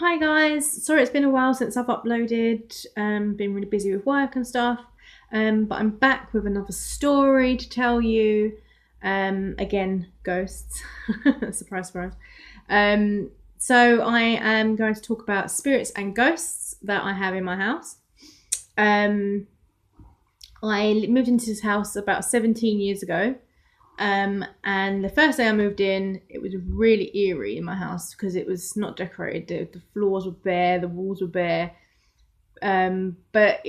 Hi guys, sorry it's been a while since I've uploaded, been really busy with work and stuff, but I'm back with another story to tell you. Again, ghosts, surprise, surprise. So I am going to talk about spirits and ghosts that I have in my house. I moved into this house about 17 years ago. And the first day I moved in, it was really eerie in my house because it was not decorated. The floors were bare, the walls were bare. But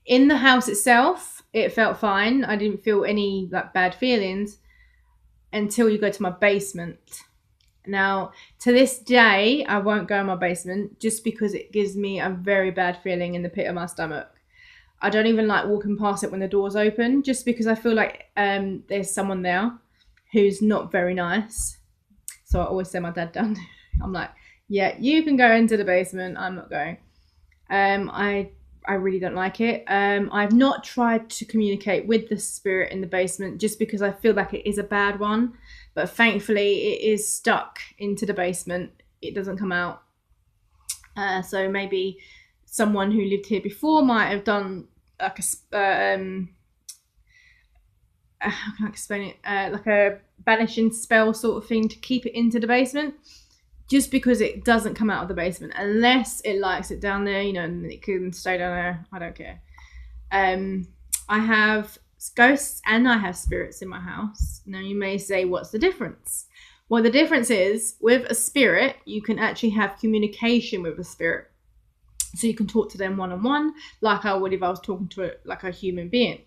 in the house itself, it felt fine. I didn't feel any like bad feelings until you go to my basement. Now, to this day, I won't go in my basement just because it gives me a very bad feeling in the pit of my stomach. I don't even like walking past it when the door's open, just because I feel like there's someone there who's not very nice. So I always send my dad down. I'm like, yeah, you can go into the basement. I'm not going. I really don't like it. I've not tried to communicate with the spirit in the basement just because I feel like it is a bad one. But thankfully, it is stuck into the basement. It doesn't come out. So maybe someone who lived here before might have done like how can I explain it? Like a banishing spell sort of thing to keep it into the basement, just because it doesn't come out of the basement unless it likes it down there, and it can stay down there. I don't care. I have ghosts and I have spirits in my house. Now you may say, what's the difference? Well, the difference is with a spirit, you can actually have communication with a spirit. So you can talk to them one-on-one, like I would if I was talking to a human being.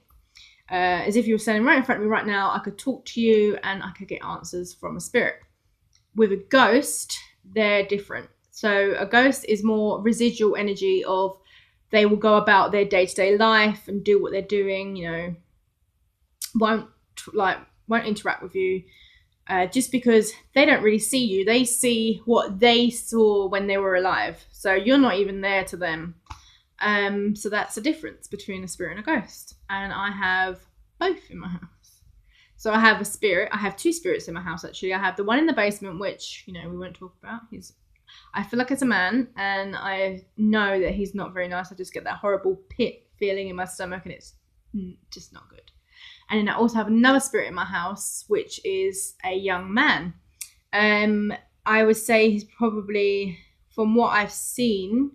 As if you were standing right in front of me right now, I could talk to you and I could get answers from a spirit. With a ghost, they're different. So a ghost is more residual energy of they will go about their day-to-day life and do what they're doing, won't interact with you. Just because they don't really see you. They see what they saw when they were alive. So you're not even there to them. So that's the difference between a spirit and a ghost. And I have both in my house. So I have a spirit. I have two spirits in my house, actually. I have the one in the basement, which, we won't talk about. I feel like it's a man, and I know that he's not very nice. I just get that horrible pit feeling in my stomach, and it's just not good. And then I also have another spirit in my house, which is a young man. I would say he's probably, from what I've seen,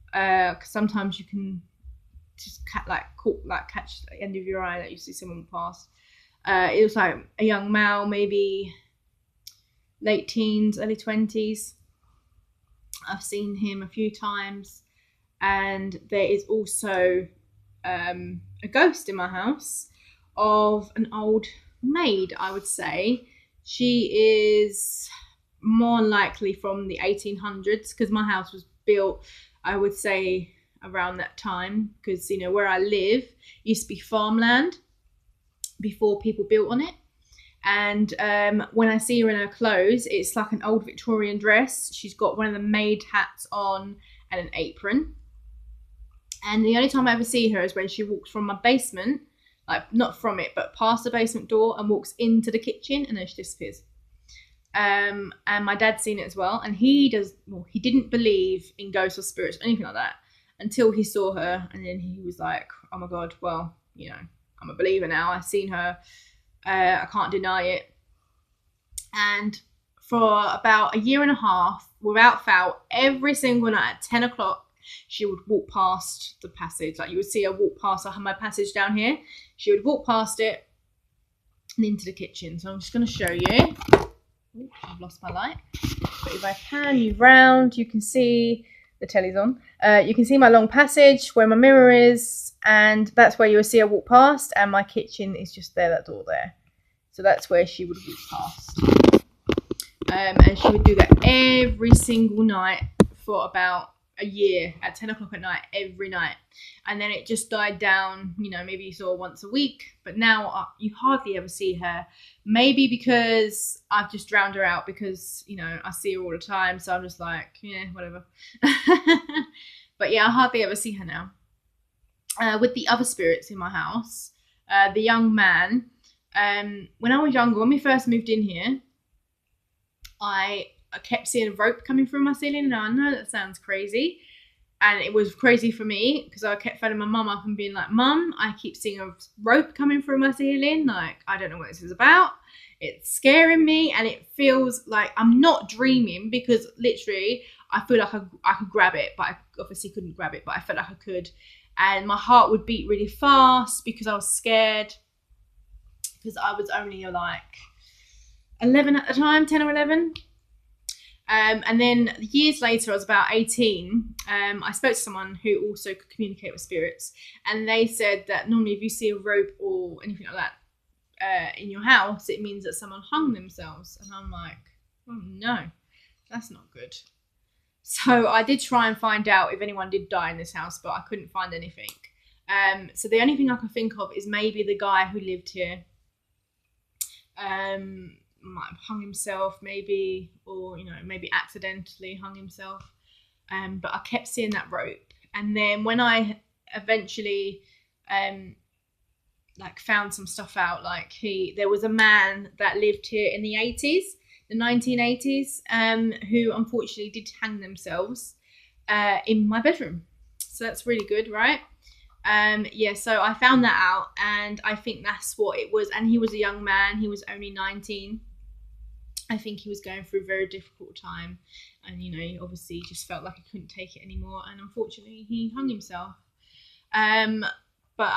because sometimes you can just catch the end of your eye that you see someone pass. It was like a young male, maybe late teens, early 20s. I've seen him a few times. And there is also a ghost in my house of an old maid, I would say. She is more likely from the 1800s, because my house was built, I would say, around that time, because where I live used to be farmland before people built on it. And when I see her in her clothes, it's like an old Victorian dress. She's got one of the maid hats on and an apron. And the only time I ever see her is when she walks from my basement, like not from it, but past the basement door, and walks into the kitchen, and then she disappears. And my dad's seen it as well, and he didn't believe in ghosts or spirits or anything like that until he saw her, and then he was like, oh my god, well, I'm a believer now. I've seen her. I can't deny it. And for about a year and a half, without fail, every single night at 10 o'clock, she would walk past the passage. Like you would see her walk past. I have my passage down here. She would walk past it and into the kitchen. So I'm just going to show you. Ooh, I've lost my light. But if I pan you round, you can see the telly's on. You can see my long passage where my mirror is, and that's where you will see her walk past. And my kitchen is just there, that door there. So that's where she would walk past. And she would do that every single night for about a year at 10 o'clock at night, every night. And then it just died down, maybe you saw her once a week, but now you hardly ever see her. Maybe because I've just drowned her out, because I see her all the time, so I'm just like, yeah, whatever. But yeah, I hardly ever see her now. With the other spirits in my house, the young man, when I was younger, when we first moved in here, I I kept seeing a rope coming through my ceiling. Now I know that sounds crazy, and it was crazy for me because I kept phoning my mum up and being like, Mum, I keep seeing a rope coming through my ceiling. Like, I don't know what this is about. It's scaring me, and it feels like I'm not dreaming, because literally I feel like I could grab it, but I obviously couldn't grab it, but I felt like I could. And my heart would beat really fast because I was scared, because I was only like 11 at the time, 10 or 11. And then years later, I was about 18. I spoke to someone who also could communicate with spirits, and they said that normally if you see a rope or anything like that in your house, it means that someone hung themselves. And I'm like, oh no, that's not good. So I did try and find out if anyone did die in this house, but I couldn't find anything. So the only thing I can think of is maybe the guy who lived here might have hung himself, maybe, or maybe accidentally hung himself. But I kept seeing that rope, and then when I eventually like found some stuff out, like there was a man that lived here in the 1980s, who unfortunately did hang themselves in my bedroom. So that's really good, right? Yeah, so I found that out, and I think that's what it was. And he was a young man. He was only 19. I think he was going through a very difficult time, and he obviously just felt like he couldn't take it anymore, and unfortunately he hung himself. But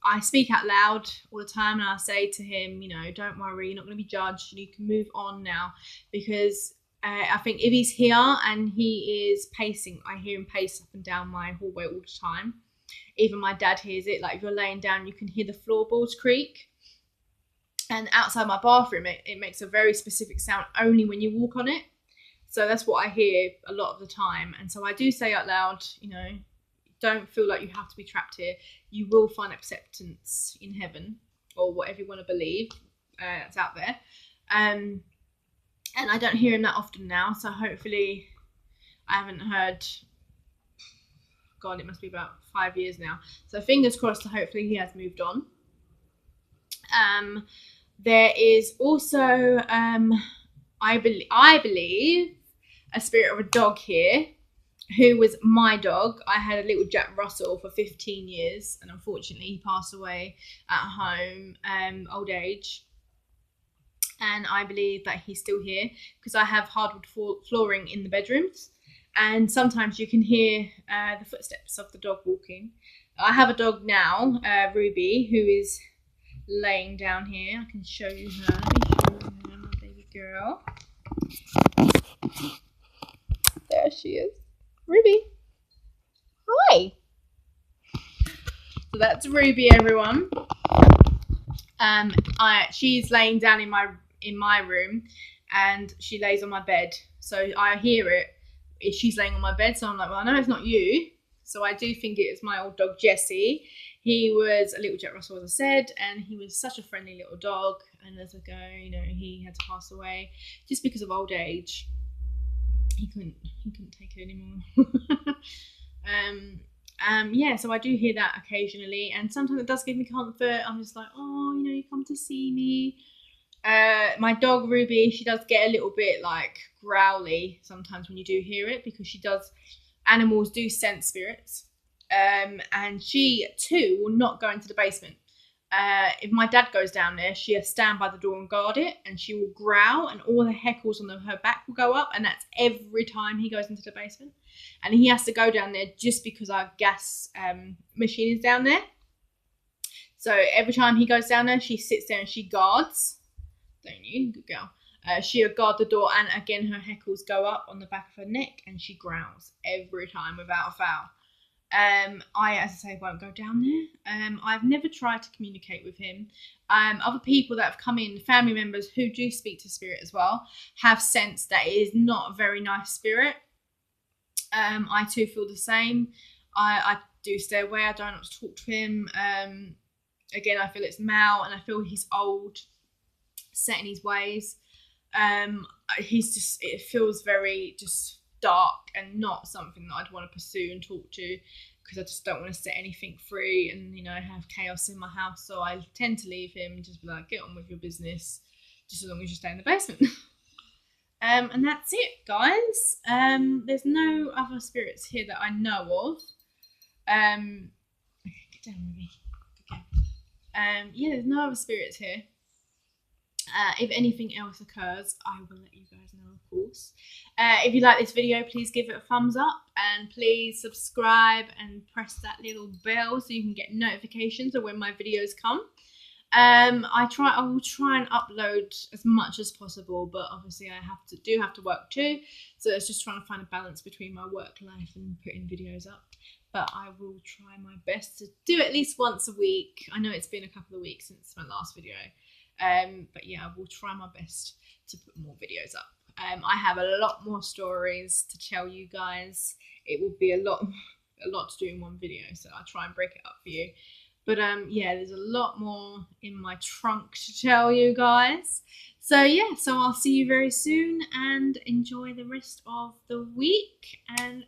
I speak out loud all the time, and I say to him, don't worry, you're not going to be judged. You can move on now, because I think if he's here and he is pacing, I hear him pace up and down my hallway all the time. Even my dad hears it. Like if you're laying down, you can hear the floorboards creak. And outside my bathroom, it makes a very specific sound only when you walk on it. So that's what I hear a lot of the time. And so I do say out loud, don't feel like you have to be trapped here. You will find acceptance in heaven, or whatever you want to believe that's out there. And I don't hear him that often now. So hopefully I haven't heard, God, it must be about 5 years now. So fingers crossed, hopefully he has moved on. There is also, I believe, a spirit of a dog here, who was my dog. I had a little Jack Russell for 15 years, and unfortunately he passed away at home, old age. And I believe that he's still here, because I have hardwood flooring in the bedrooms, and sometimes you can hear the footsteps of the dog walking. I have a dog now, Ruby, who is laying down here. I can show you her. Let me show you her, my baby girl. There she is. Ruby. Hi. So that's Ruby, everyone. She's laying down in my room, and she lays on my bed. So I hear it. She's laying on my bed, so I'm like, well, I know it's not you. So I do think it is my old dog, Jessie. He was a little Jack Russell, as I said, and he was such a friendly little dog. And as I go, he had to pass away just because of old age. He couldn't take it anymore. Yeah, so I do hear that occasionally, and sometimes it does give me comfort. I'm just like, oh, you come to see me. My dog Ruby, she does get a little bit like growly sometimes when you do hear it, because animals do sense spirits. And she too will not go into the basement. If my dad goes down there, she'll stand by the door and guard it, and she will growl, and all the hackles on her back will go up, and that's every time he goes into the basement. And he has to go down there just because our gas machine is down there. So every time he goes down there, she sits there and she guards. Don't you? Good girl. She'll guard the door, and again her hackles go up on the back of her neck, and she growls every time without a foul. I, as I say, won't go down there. I've never tried to communicate with him. Other people that have come in, family members who do speak to spirit as well, have sensed that it is not a very nice spirit. I too feel the same. I do stay away. I don't want to talk to him. Again, I feel it's male, and I feel he's old, set in his ways. It feels very just dark, and not something that I'd want to pursue and talk to, because I just don't want to set anything free and have chaos in my house. So I tend to leave him and just be like, get on with your business, just as long as you stay in the basement. And that's it, guys. There's no other spirits here that I know of. Get down with me. Okay. Yeah, there's no other spirits here. If anything else occurs, I will let you guys know, of course. If you like this video, please give it a thumbs up, and please subscribe and press that little bell so you can get notifications of when my videos come. I will try and upload as much as possible, but obviously I do have to work too, so it's just trying to find a balance between my work life and putting videos up. But I will try my best to do at least once a week. I know it's been a couple of weeks since my last video, but yeah, I will try my best to put more videos up. I have a lot more stories to tell you guys. It will be a lot to do in one video, so I'll try and break it up for you. But yeah, there's a lot more in my trunk to tell you guys. So yeah, so I'll see you very soon, and enjoy the rest of the week, and